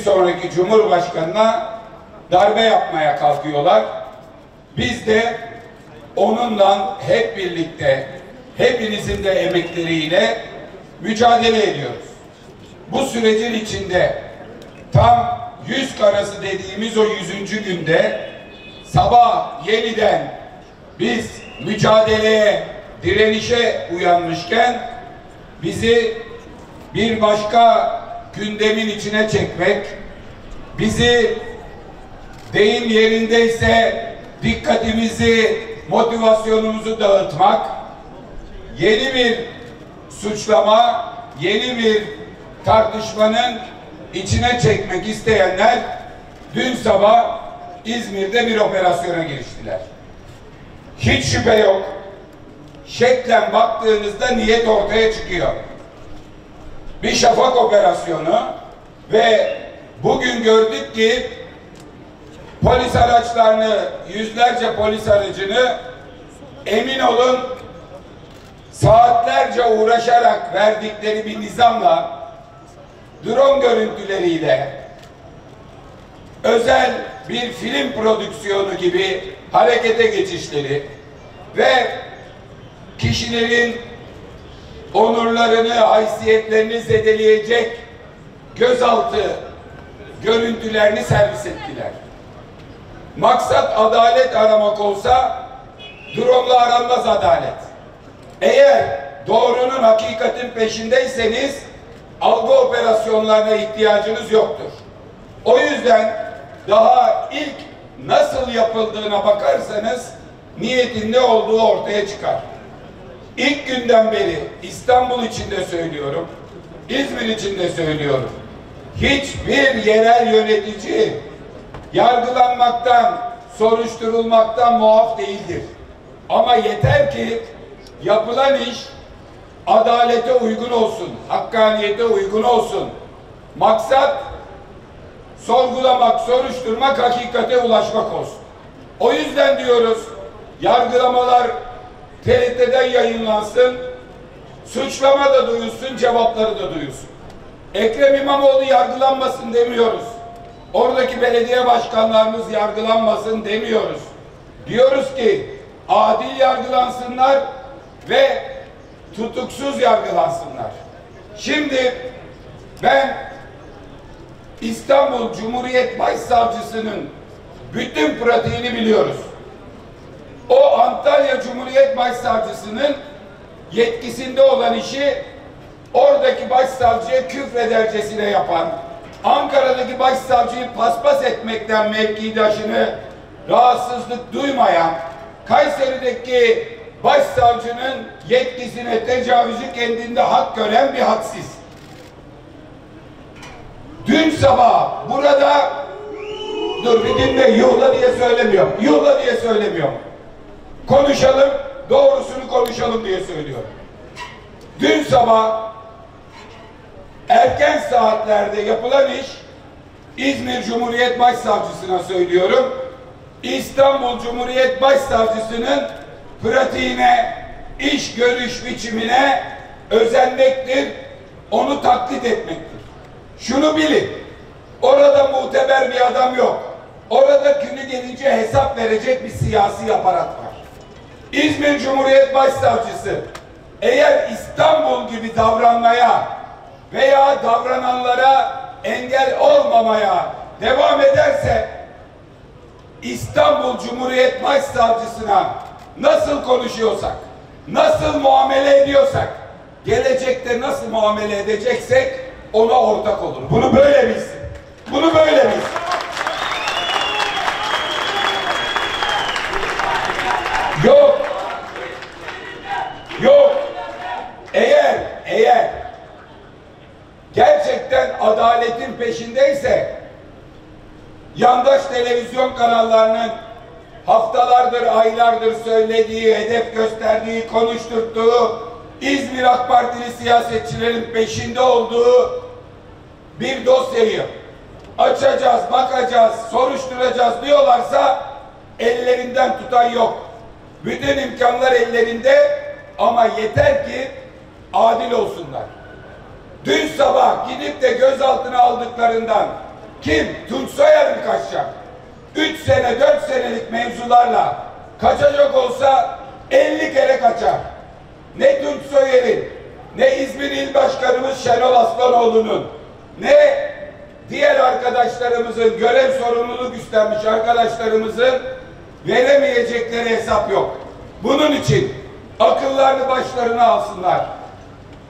sonraki Cumhurbaşkanı'na darbe yapmaya kalkıyorlar. Biz de onunla hep birlikte, hepinizin de emekleriyle mücadele ediyoruz. Bu sürecin içinde tam 100 karası dediğimiz o 100. günde sabah yeniden biz mücadeleye, direnişe uyanmışken bizi bir başka gündemin içine çekmek, bizi deyim yerindeyse dikkatimizi, motivasyonumuzu dağıtmak, yeni bir suçlama, yeni bir tartışmanın içine çekmek isteyenler dün sabah İzmir'de bir operasyona giriştiler. Hiç şüphe yok. Şeklen baktığınızda niyet ortaya çıkıyor. Bir şafak operasyonu ve bugün gördük ki polis araçlarını, yüzlerce polis aracını emin olun saatlerce uğraşarak verdikleri bir nizamla, drone görüntüleriyle, özel bir film prodüksiyonu gibi harekete geçişleri ve kişilerin onurlarını, haysiyetlerini zedeleyecek gözaltı görüntülerini servis ettiler. Maksat adalet aramak olsa drone'la aranmaz adalet. Eğer doğrunun, hakikatin peşindeyseniz algı operasyonlarına ihtiyacınız yoktur. O yüzden daha ilk nasıl yapıldığına bakarsanız niyetin ne olduğu ortaya çıkar. İlk günden beri İstanbul için de söylüyorum, İzmir için de söylüyorum. Hiçbir yerel yönetici yargılanmaktan, soruşturulmaktan muaf değildir. Ama yeter ki yapılan iş adalete uygun olsun, hakkaniyete uygun olsun. Maksat sorgulamak, soruşturmak, hakikate ulaşmak olsun. O yüzden diyoruz, yargılamalar TRT'den yayınlansın, suçlama da duyulsun, cevapları da duyulsun. Ekrem İmamoğlu yargılanmasın demiyoruz. Oradaki belediye başkanlarımız yargılanmasın demiyoruz. Diyoruz ki adil yargılansınlar ve tutuksuz yargılansınlar. Şimdi ben İstanbul Cumhuriyet Başsavcısının bütün pratiğini biliyoruz. O Antalya Cumhuriyet Başsavcısının yetkisinde olan işi oradaki başsavcıya küfredercesine yapan, Ankara'daki başsavcıyı paspas etmekten mevkidaşını rahatsızlık duymayan, Kayseri'deki başsavcının yetkisine tecavüzü kendinde hak gören bir hadsiz. Dün sabah burada dur bir dinle, yuhla diye söylemiyorum. Yuhla diye söylemiyorum. Konuşalım, doğrusunu konuşalım diye söylüyorum. Dün sabah erken saatlerde yapılan iş, İzmir Cumhuriyet Başsavcısına söylüyorum, İstanbul Cumhuriyet Başsavcısının pratiğine, iş görüş biçimine özenmektir, onu taklit etmektir. Şunu bilin, orada muteber bir adam yok. Orada günü gelince hesap verecek bir siyasi aparat var. İzmir Cumhuriyet Başsavcısı eğer İstanbul gibi davranmaya veya davrananlara engel olmamaya devam ederse, İstanbul Cumhuriyet Başsavcısına nasıl konuşuyorsak, nasıl muamele ediyorsak, gelecekte nasıl muamele edeceksek ona ortak olur. Bunu böyle bilsin. Bunu böyle bilsin. Yok. Yok. Eğer gerçekten adaletin peşindeyse yandaş televizyon kanallarının haftalardır, aylardır söylediği, hedef gösterdiği, konuşturduğu, İzmir AK Partili siyasetçilerin peşinde olduğu bir dosyayı açacağız, bakacağız, soruşturacağız diyorlarsa ellerinden tutan yok. Bütün imkanlar ellerinde ama yeter ki adil olsunlar. Dün sabah gidip de gözaltına aldıklarından Kim? Tunç Soyer mi kaçacak? 3 sene 4 senelik mevzularla kaçacak olsa 50 kere kaçar. Ne Tunç Soyer'in, ne İzmir İl Başkanımız Şenol Aslanoğlu'nun, ne diğer arkadaşlarımızın, görev sorumluluk üstlenmiş arkadaşlarımızın veremeyecekleri hesap yok. Bunun için akıllarını başlarına alsınlar.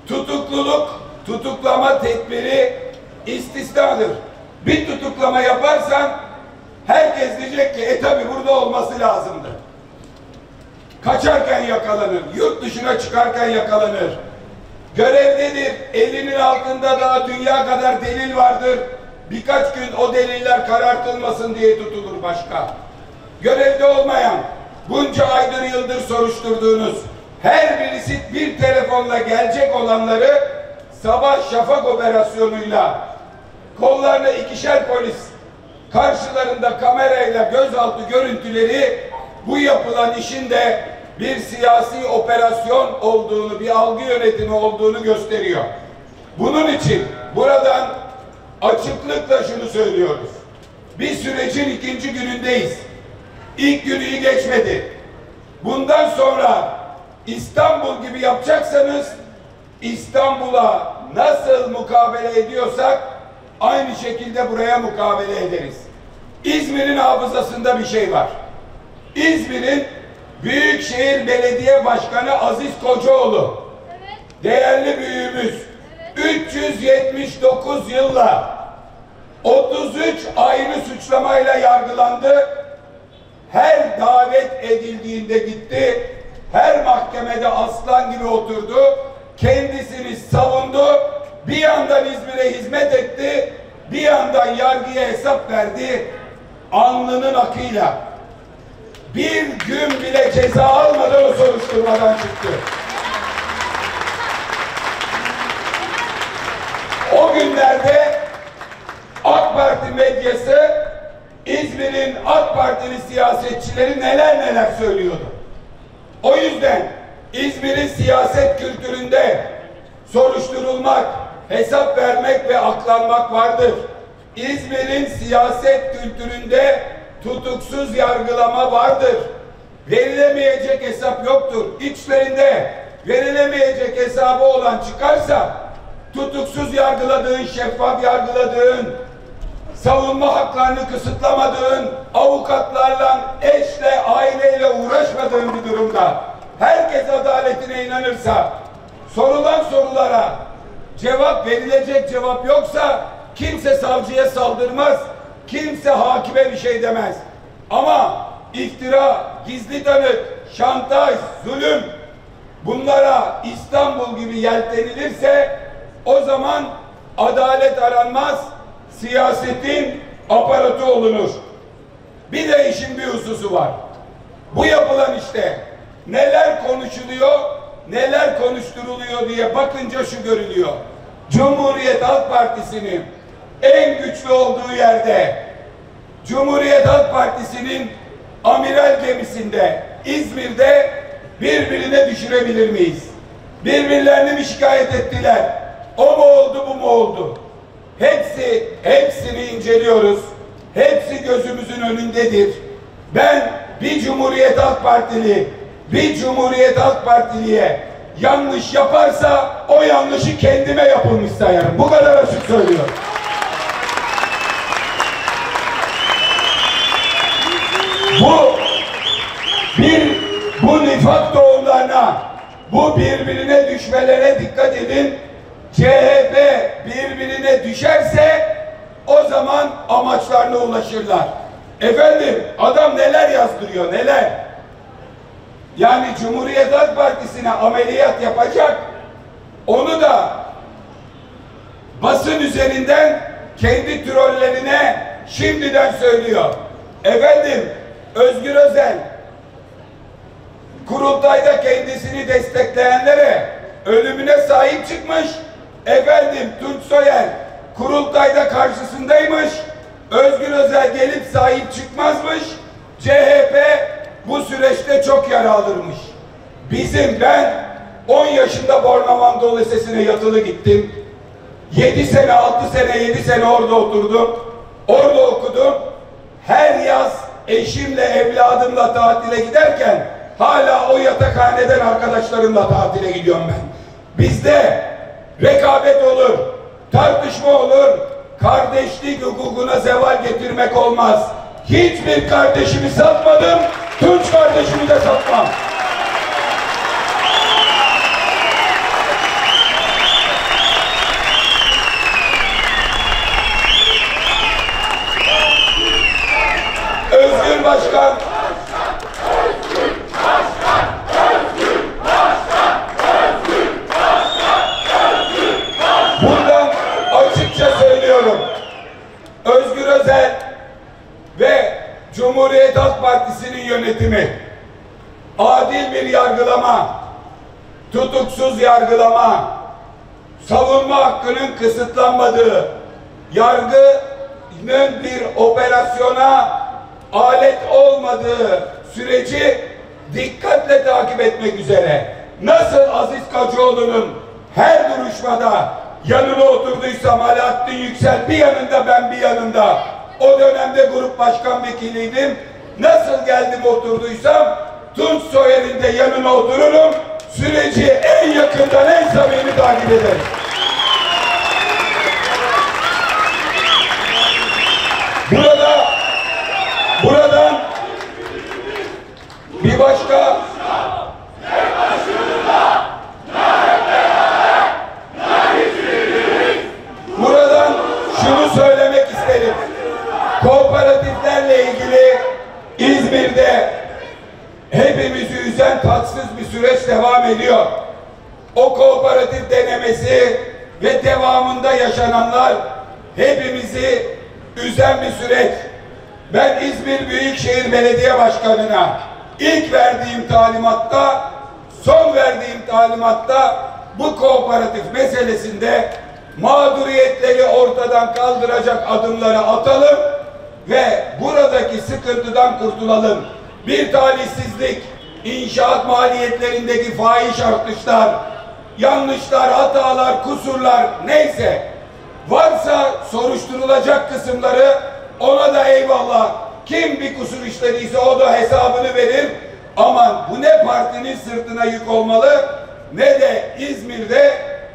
Tutukluluk, tutuklama tedbiri istisnadır. Bir tutuklama yaparsan herkes diyecek ki tabi burada olması lazımdı. Kaçarken yakalanır, yurt dışına çıkarken yakalanır. Görevdedir, elinin altında daha dünya kadar delil vardır. Birkaç gün o deliller karartılmasın diye tutulur başka. Görevde olmayan, bunca aydır yıldır soruşturduğunuz her birisi bir telefonla gelecek olanları sabah şafak operasyonuyla kollarına 2'şer polis karşılarında kamerayla gözaltı görüntüleri bu yapılan işin de bir siyasi operasyon olduğunu, bir algı yönetimi olduğunu gösteriyor. Bunun için buradan açıklıkla şunu söylüyoruz. Bir sürecin 2. günündeyiz. İlk günü iyi geçmedi. Bundan sonra İstanbul gibi yapacaksanız İstanbul'a nasıl mukabele ediyorsak aynı şekilde buraya mukabele ederiz. İzmir'in hafızasında bir şey var. İzmir'in Büyükşehir Belediye Başkanı Aziz Kocaoğlu, değerli büyüğümüz, 379 yılla 33 ayrı suçlamayla yargılandı. Her davet edildiğinde gitti, her mahkemede aslan gibi oturdu, kendisini savundu, bir yandan İzmir'e hizmet etti, bir yandan yargıya hesap verdi, alnının akıyla. Bir gün bile ceza almadan o soruşturmadan çıktı. O günlerde AK Parti medyası, İzmir'in AK Partili siyasetçileri neler söylüyordu. O yüzden İzmir'in siyaset kültüründe soruşturulmak, hesap vermek ve aklanmak vardır. İzmir'in siyaset kültüründe tutuksuz yargılama vardır. Verilemeyecek hesap yoktur. İçlerinde verilemeyecek hesabı olan çıkarsa tutuksuz yargıladığın, şeffaf yargıladığın, savunma haklarını kısıtlamadığın, avukatlarla, eşle, aileyle uğraşmadığın bir durumda herkes adaletine inanırsa, sorulan sorulara verilecek cevap yoksa kimse savcıya saldırmaz, kimse hakime bir şey demez. Ama iftira, gizli tanık, şantaj, zulüm, bunlara İstanbul gibi yeltenilirse o zaman adalet aranmaz, siyasetin aparatı olunur. Bir de işin bir hususu var. Bu yapılan işte neler konuşuluyor, neler konuşturuluyor diye bakınca şu görülüyor. Cumhuriyet Halk Partisi'nin en güçlü olduğu yerde, Cumhuriyet Halk Partisi'nin amiral gemisinde, İzmir'de birbirine düşürebilir miyiz? Birbirlerini mi şikayet ettiler? O mu oldu, bu mu oldu? Hepsini inceliyoruz. Hepsi gözümüzün önündedir. Ben bir Cumhuriyet Halk Partiliye yanlış yaparsa o yanlışı kendime yapılmış sayarım. Bu kadar açık söylüyorum. Bu nifak tohumlarına, bu birbirine düşmelere dikkat edin. CHP birbirine düşerse o zaman amaçlarına ulaşırlar. Efendim, adam neler yazdırıyor, neler? Yani Cumhuriyet Halk Partisi'ne ameliyat yapacak, onu da basın üzerinden kendi trollerine şimdiden söylüyor. Efendim, Özgür Özel kurultayda kendisini destekleyenlere ölümüne sahip çıkmış. Efendim, Tunç Soyer kurultayda karşısındaymış. Özgür Özel gelip sahip çıkmazmış. CHP bu süreçte çok yara alırmış. Ben 10 yaşında Bornova Anadolu Lisesi'ne yatılı gittim. 7 sene orada oturdum. Orada okudum. Her yaz eşimle, evladımla tatile giderken hala o yatakhaneden arkadaşlarımla tatile gidiyorum ben. Bizde rekabet olur, tartışma olur, kardeşlik hukukuna zeval getirmek olmaz. Hiçbir kardeşimi satmadım, Tunç kardeşimi de satmam. Özgür Başkan, buradan açıkça söylüyorum. Özgür Özel ve Cumhuriyet Halk Partisi'nin yönetimi adil bir yargılama, tutuksuz yargılama, savunma hakkının kısıtlanmadığı, yargının bir operasyona alet olmadığı süreci dikkatle takip etmek üzere nasıl Aziz Kacıoğlu'nun her duruşmada yanına oturduysam Alaaddin Yüksel bir yanında, ben bir yanında, o dönemde grup başkan vekiliydim, nasıl geldim oturduysam Tunç Soyer'in de yanına otururum, süreci en yakından, en samimi takip ederim. Buradan bir başka buradan şunu söylemek isterim. Kooperatiflerle ilgili İzmir'de hepimizi üzen tatsız bir süreç devam ediyor. O kooperatif denemesi ve devamında yaşananlar hepimizi üzen bir süreç. Ben İzmir Büyükşehir Belediye Başkanı'na ilk verdiğim talimatta, son verdiğim talimatta bu kooperatif meselesinde mağduriyetleri ortadan kaldıracak adımları atalım ve buradaki sıkıntıdan kurtulalım. Bir talihsizlik, inşaat maliyetlerindeki fahiş artışlar, yanlışlar, hatalar, kusurlar neyse varsa soruşturulacak kısımları, ona da eyvallah. Kim bir kusur işlediyse o da hesabını verir. Aman bu ne partinin sırtına yük olmalı ne de İzmir'de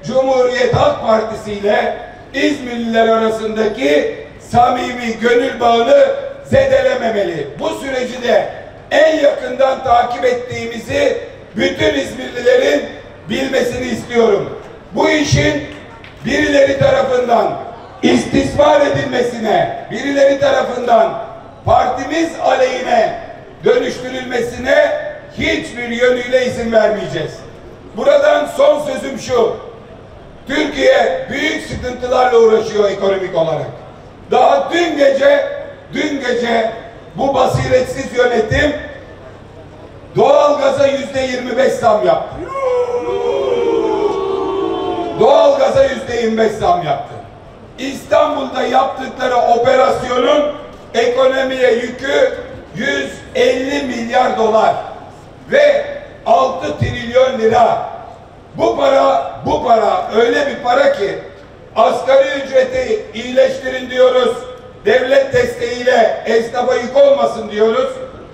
Cumhuriyet Halk Partisi ile İzmirliler arasındaki samimi gönül bağını zedelememeli. Bu süreci de en yakından takip ettiğimizi bütün İzmirlilerin bilmesini istiyorum. Bu işin birileri tarafından istismar edilmesine, birileri tarafından partimiz aleyhine dönüştürülmesine hiçbir yönüyle izin vermeyeceğiz. Buradan son sözüm şu: Türkiye büyük sıkıntılarla uğraşıyor ekonomik olarak. Daha dün gece bu basiretsiz yönetim doğalgaza %25 zam yaptı. Doğalgaza %25 zam yaptı. İstanbul'da yaptıkları operasyonun ekonomiye yükü 150 milyar dolar ve 6 trilyon lira. Bu para öyle bir para ki asgari ücreti iyileştirin diyoruz. Devlet desteğiyle esnafa yük olmasın diyoruz.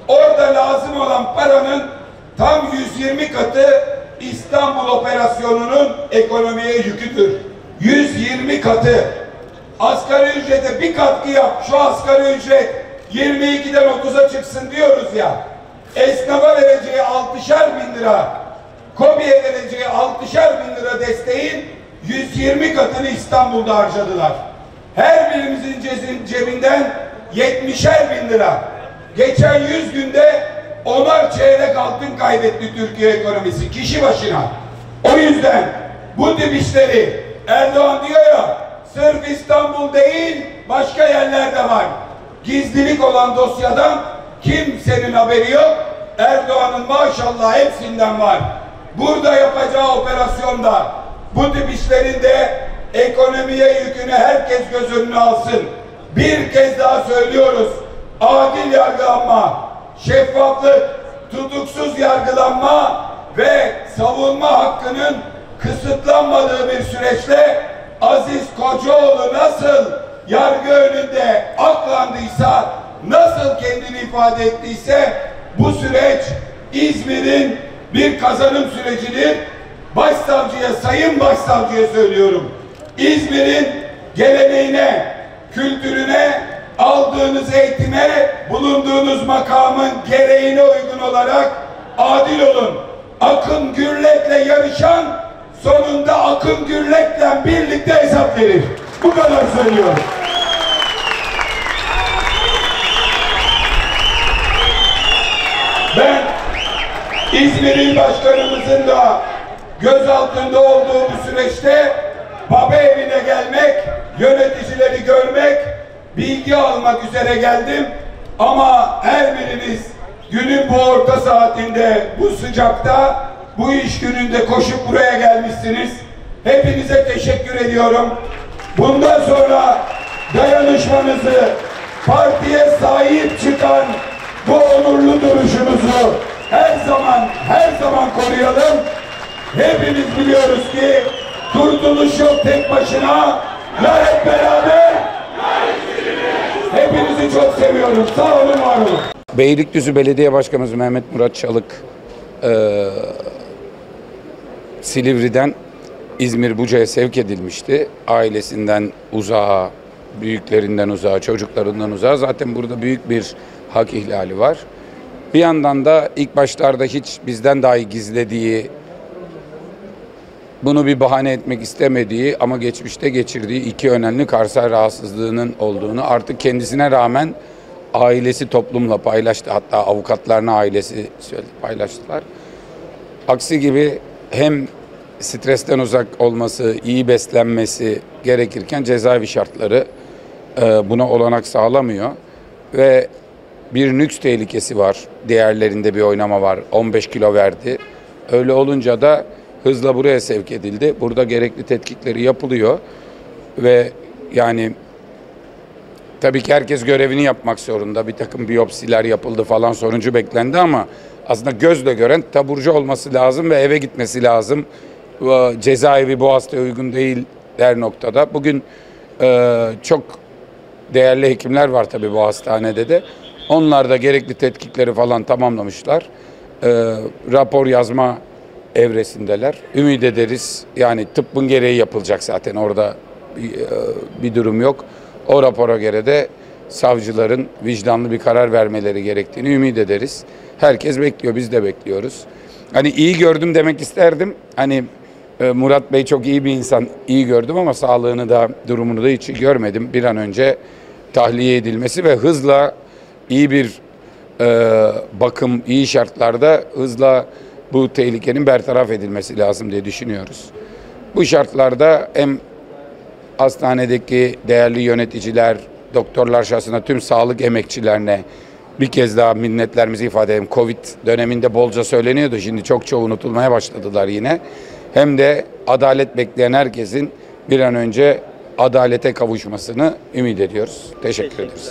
Orada lazım olan paranın tam 120 katı İstanbul operasyonunun ekonomiye yüküdür. 120 katı. Asgari ücrete bir katkı yap. Şu asgari ücret 22'den 30'a çıksın diyoruz ya. Esnafa vereceği 6'şer bin lira, KOBİ'ye vereceği 6'şer bin lira desteğin 120 katını İstanbul'da harcadılar. Her birimizin cebinden 70'er bin lira. Geçen 100 günde 10'ar çeyrek altın kaybetti Türkiye ekonomisi kişi başına. O yüzden bu tip işleri Erdoğan diyor ya, sırf İstanbul değil başka yerlerde var. Gizlilik olan dosyadan kimsenin haberi yok. Erdoğan'ın maşallah hepsinden var. Burada yapacağı operasyonda bu tip işlerinde ekonomiye yükünü herkes göz önüne alsın. Bir kez daha söylüyoruz. Adil yargılanma, şeffaflık, tutuksuz yargılanma ve savunma hakkının kısıtlanmadığı bir süreçte Aziz Kocaoğlu nasıl yargı önünde ifade ettiyse bu süreç İzmir'in bir kazanım sürecidir. Başsavcıya, sayın başsavcıya söylüyorum. İzmir'in geleneğine, kültürüne, aldığınız eğitime, bulunduğunuz makamın gereğine uygun olarak adil olun. Akın Gürlek'le yarışan sonunda Akın Gürlek'le birlikte hesap verir. Bu kadar söylüyorum. Ben İzmir İl Başkanımızın da göz altında olduğu bu süreçte baba evine gelmek, yöneticileri görmek, bilgi almak üzere geldim. Ama her biriniz günün bu orta saatinde, bu sıcakta, bu iş gününde koşup buraya gelmişsiniz. Hepinize teşekkür ediyorum. Bundan sonra dayanışmanızı, partiye sahip çıkan bu onurlu duruşunuzu her zaman koruyalım. Hepimiz biliyoruz ki kurtuluş yok tek başına, ya hep beraber. Hepinizi çok seviyorum. Sağ olun, var olun. Beylikdüzü Belediye Başkanımız Mehmet Murat Çalık Silivri'den İzmir Buca'ya sevk edilmişti. Ailesinden uzağa, büyüklerinden uzağa, çocuklarından uzağa. Zaten burada büyük bir hak ihlali var. Bir yandan da ilk başlarda hiç bizden dahi gizlediği, bunu bir bahane etmek istemediği ama geçmişte geçirdiği iki önemli kanser rahatsızlığının olduğunu artık kendisine rağmen ailesi toplumla paylaştı. Hatta avukatlarına ailesi paylaştılar. Aksi gibi hem stresten uzak olması, iyi beslenmesi gerekirken cezaevi şartları buna olanak sağlamıyor. Ve bir nüks tehlikesi var. Değerlerinde bir oynama var. 15 kilo verdi. Öyle olunca da hızla buraya sevk edildi. Burada gerekli tetkikleri yapılıyor. Ve yani tabii ki herkes görevini yapmak zorunda. Bir takım biyopsiler yapıldı falan, sonucu beklendi ama aslında gözle gören taburcu olması lazım ve eve gitmesi lazım. Cezaevi bu hastaya uygun değil der noktada. Bugün çok değerli hekimler var tabii bu hastanede de. Onlar da gerekli tetkikleri falan tamamlamışlar. Rapor yazma evresindeler. Ümit ederiz. Yani tıbbın gereği yapılacak zaten. Orada bir durum yok. O rapora göre de savcıların vicdanlı bir karar vermeleri gerektiğini ümit ederiz. Herkes bekliyor, biz de bekliyoruz. Hani iyi gördüm demek isterdim. Hani Murat Bey çok iyi bir insan, iyi gördüm ama sağlığını da, durumunu da hiç görmedim. Bir an önce tahliye edilmesi ve hızla iyi bir bakım, iyi şartlarda hızla bu tehlikenin bertaraf edilmesi lazım diye düşünüyoruz. Bu şartlarda hem hastanedeki değerli yöneticiler, doktorlar şahsına tüm sağlık emekçilerine bir kez daha minnetlerimizi ifade edelim. Covid döneminde bolca söyleniyordu. Şimdi çok unutulmaya başladılar yine. Hem de adalet bekleyen herkesin bir an önce adalete kavuşmasını ümit ediyoruz. Teşekkür ederiz.